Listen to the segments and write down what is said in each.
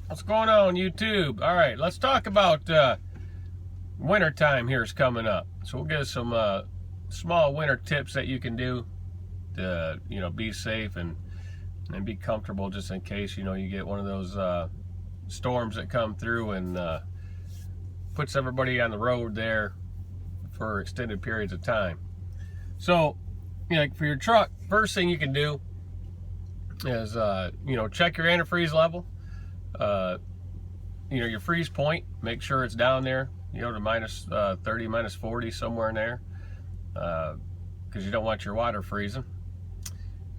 What's going on, YouTube? All right, let's talk about winter time here is coming up. So we'll get some small winter tips that you can do to, be safe and be comfortable, just in case, you get one of those storms that come through and puts everybody on the road there for extended periods of time. So, like for your truck, first thing you can do is, check your antifreeze level. Your freeze point, make sure it's down there, to minus 30, minus 40, somewhere in there, because you don't want your water freezing.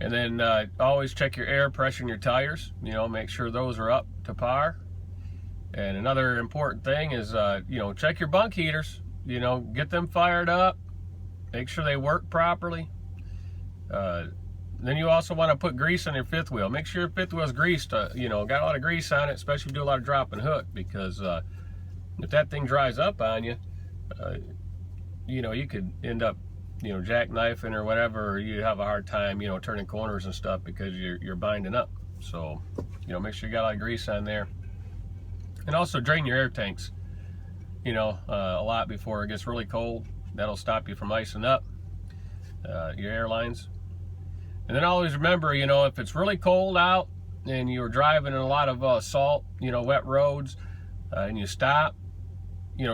And then always check your air pressure in your tires, make sure those are up to par. And another important thing is, check your bunk heaters, get them fired up, make sure they work properly. Then you also want to put grease on your fifth wheel. Make sure your fifth wheel is greased, got a lot of grease on it, especially if you do a lot of drop and hook, because if that thing dries up on you, you could end up, jackknifing or whatever, or you have a hard time, turning corners and stuff because you're binding up. So, make sure you got a lot of grease on there. And also drain your air tanks, a lot before it gets really cold. That'll stop you from icing up your air lines. And then always remember, if it's really cold out and you're driving in a lot of salt, wet roads, and you stop,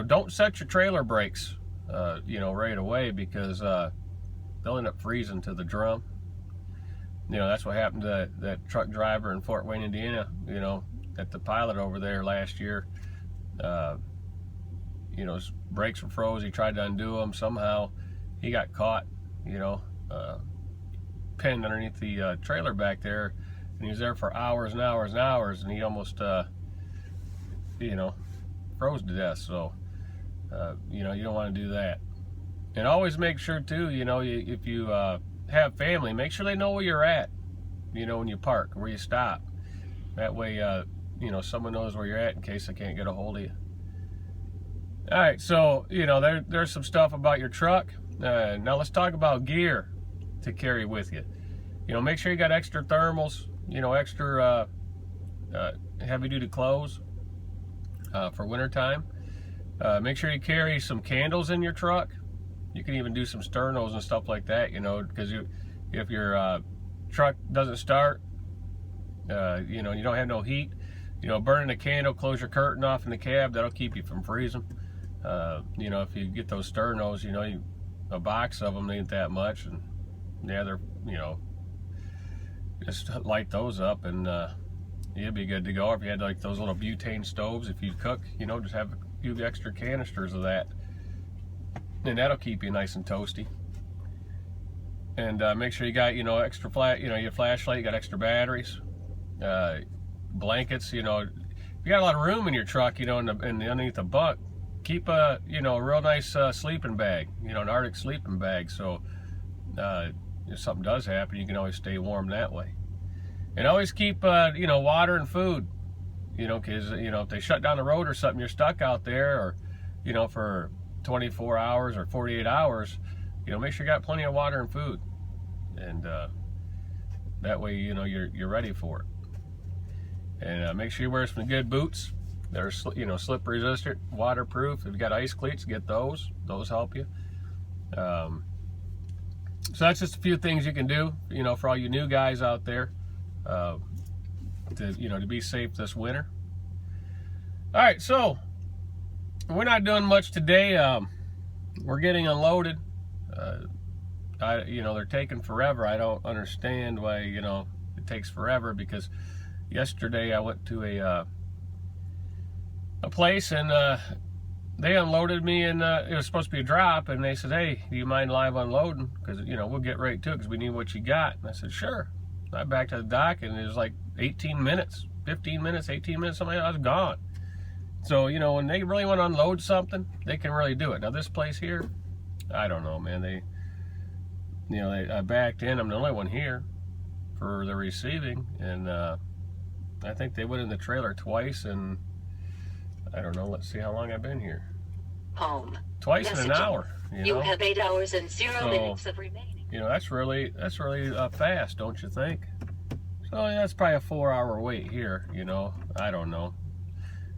don't set your trailer brakes, right away, because they'll end up freezing to the drum. That's what happened to that truck driver in Fort Wayne, Indiana, at the pilot over there last year. His brakes were froze. He tried to undo them. Somehow he got caught, pinned underneath the trailer back there, and he was there for hours and hours and hours, and he almost froze to death. So you don't want to do that. And always make sure too, if you have family, make sure they know where you're at, when you park, where you stop. That way someone knows where you're at in case they can't get a hold of you. All right, so there's some stuff about your truck. Now let's talk about gear to carry with you. Make sure you got extra thermals, extra heavy duty clothes for winter time. Make sure you carry some candles in your truck. You can even do some sternos and stuff like that, because if your truck doesn't start, you don't have no heat, burning a candle, close your curtain off in the cab, that'll keep you from freezing. If you get those sternos, a box of them ain't that much, and yeah, they're, just light those up and you'd be good to go. Or if you had like those little butane stoves, if you cook, just have a few extra canisters of that, and that'll keep you nice and toasty. And make sure you got, extra your flashlight, you got extra batteries, blankets, if you got a lot of room in your truck, underneath the bunk, keep a, a real nice sleeping bag, an Arctic sleeping bag, so if something does happen, you can always stay warm that way. And always keep, water and food, because, if they shut down the road or something, you're stuck out there, or, for 24 hours or 48 hours, make sure you got plenty of water and food. And that way, you're ready for it. And make sure you wear some good boots. They're, slip resistant, waterproof. If you got ice cleats, get those. Those help you. So that's just a few things you can do, for all you new guys out there, to be safe this winter. All right, so we're not doing much today. We're getting unloaded. They're taking forever. I don't understand why, it takes forever, because yesterday I went to a place, and they unloaded me, and it was supposed to be a drop, and they said, "Hey, do you mind live unloading? Because, we'll get right to it because we need what you got." And I said, "Sure." I backed to the dock, and it was like 18 minutes, 15 minutes, 18 minutes, something like that. I was gone. So, when they really want to unload something, they can really do it. Now, this place here, I don't know, man. I backed in. I'm the only one here for the receiving, and I think they went in the trailer twice, and I don't know. Let's see how long I've been here. Home. Twice in an hour. You have 8 hours and 0 minutes of remaining. That's really fast, don't you think? So yeah, that's probably a 4-hour wait here. I don't know.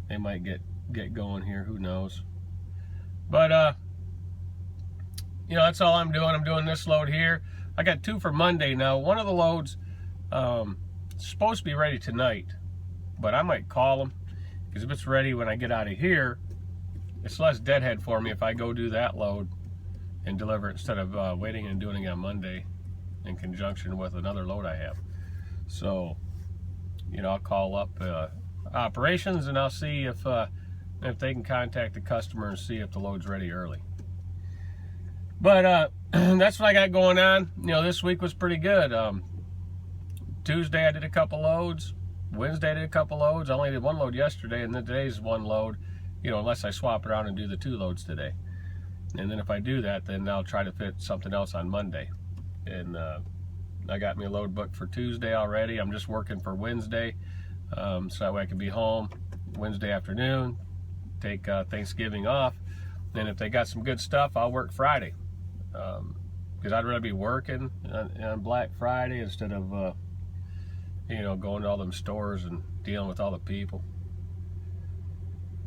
they might get going here. Who knows? But you know, that's all I'm doing. I'm doing this load here. I got 2 for Monday now. One of the loads supposed to be ready tonight, but I might call them, because if it's ready when I get out of here, it's less deadhead for me if I go do that load and deliver it instead of waiting and doing it on Monday in conjunction with another load I have. So, you know, I'll call up operations and I'll see if they can contact the customer and see if the load's ready early. But that's what I got going on. You know, this week was pretty good. Tuesday I did a couple loads. Wednesday I did a couple loads. I only did 1 load yesterday, and then today's 1 load, you know, unless I swap around and do the 2 loads today. And then if I do that, then I'll try to fit something else on Monday. And I got me a load booked for Tuesday already. I'm just working for Wednesday, so that way I can be home Wednesday afternoon, take Thanksgiving off. And if they got some good stuff, I'll work Friday. Because I'd rather be working on Black Friday instead of, you know, going to all them stores and dealing with all the people.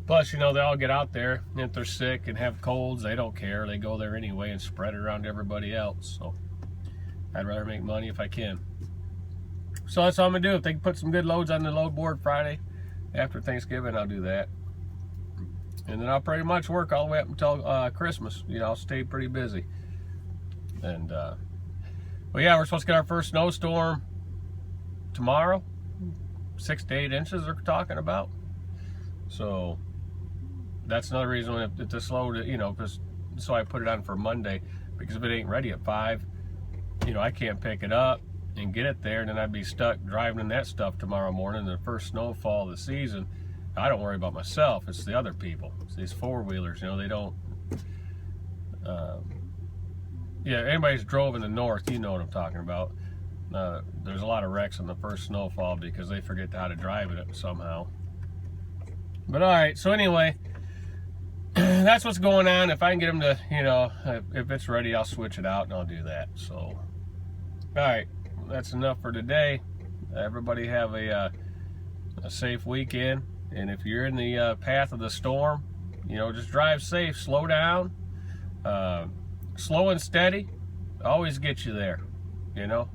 Plus, you know, they all get out there, and if they're sick and have colds, they don't care. They go there anyway and spread it around to everybody else. So I'd rather make money if I can. So that's all I'm going to do. If they can put some good loads on the load board Friday after Thanksgiving, I'll do that. And then I'll pretty much work all the way up until Christmas. You know, I'll stay pretty busy. And, but yeah, we're supposed to get our first snowstorm tomorrow. 6 to 8 inches they're talking about. So that's another reason if this load, you know, so I put it on for Monday, because if it ain't ready at 5, you know, I can't pick it up and get it there, and then I'd be stuck driving in that stuff tomorrow morning. The first snowfall of the season. I don't worry about myself, it's the other people. It's these 4-wheelers, you know, they don't, yeah, anybody's drove in the north, you know what I'm talking about. There's a lot of wrecks in the first snowfall because they forget how to drive it somehow. But alright, so anyway, that's what's going on. If I can get them to, you know, if it's ready, I'll switch it out and I'll do that. So, alright, that's enough for today. Everybody have a safe weekend. And if you're in the path of the storm, you know, just drive safe, slow down. Slow and steady always get you there, you know.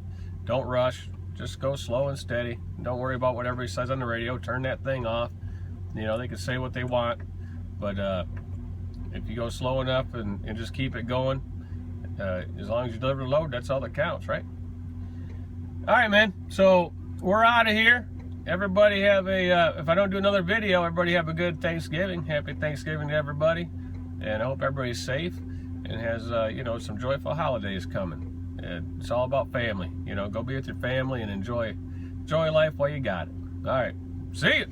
Don't rush, just go slow and steady. Don't worry about what everybody says on the radio. Turn that thing off. You know, they can say what they want, but if you go slow enough and just keep it going, as long as you deliver the load, that's all that counts, right? All right, man, so we're out of here. Everybody have a, if I don't do another video, everybody have a good Thanksgiving. Happy Thanksgiving to everybody. And I hope everybody's safe and has, you know, some joyful holidays coming. And it's all about family. You know, go be with your family and enjoy life while you got it. All right. See you.